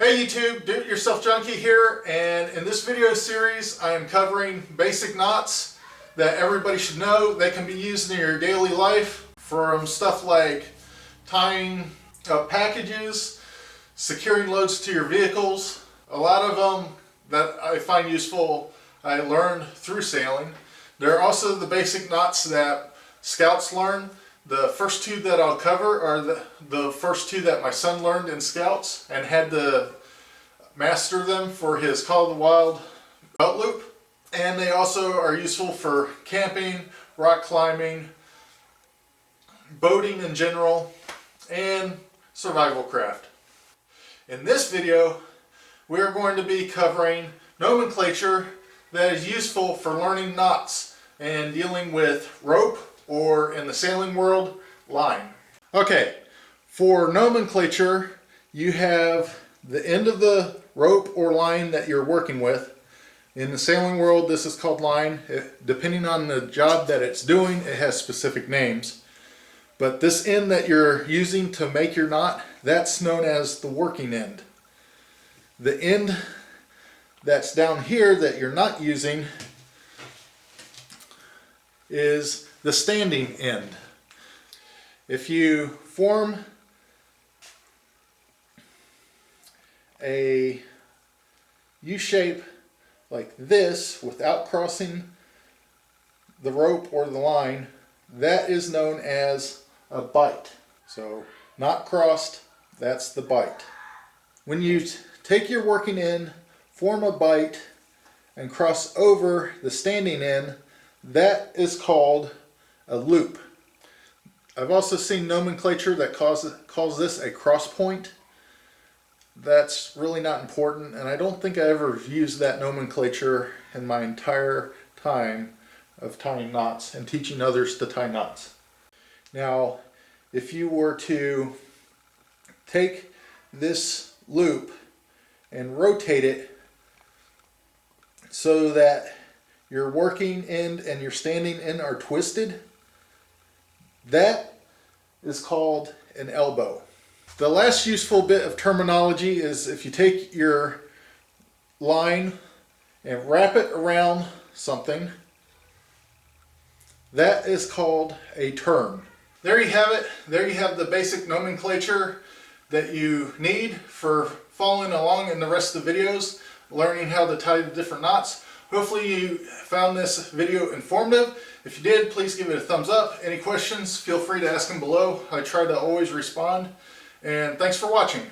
Hey YouTube, Do-It-Yourself Junkie here, and in this video series I am covering basic knots that everybody should know. They can be used in your daily life, from stuff like tying up packages, securing loads to your vehicles. A lot of them that I find useful I learned through sailing. There are also the basic knots that scouts learn. The first two that I'll cover are the first two that my son learned in Scouts and had to master them for his Call of the Wild belt loop. And they also are useful for camping, rock climbing, boating in general, and survival craft. In this video, we're going to be covering nomenclature that is useful for learning knots and dealing with rope, or in the sailing world, line. Okay, for nomenclature, you have the end of the rope or line that you're working with. In the sailing world, this is called line. Depending on the job that it's doing, it has specific names. But this end that you're using to make your knot, that's known as the working end. The end that's down here that you're not using is the standing end. If you form a U-shape like this without crossing the rope or the line, that is known as a bite. So not crossed, that's the bite. When you take your working end, form a bite, and cross over the standing end, that is called a loop. I've also seen nomenclature that calls this a cross point. That's really not important, and I don't think I ever used that nomenclature in my entire time of tying knots and teaching others to tie knots. Now, if you were to take this loop and rotate it so that your working end and your standing end are twisted, that is called an elbow. The last useful bit of terminology is if you take your line and wrap it around something, that is called a turn. There you have it. There you have the basic nomenclature that you need for following along in the rest of the videos, learning how to tie the different knots. Hopefully you found this video informative. If you did, please give it a thumbs up. Any questions, feel free to ask them below. I try to always respond. And thanks for watching.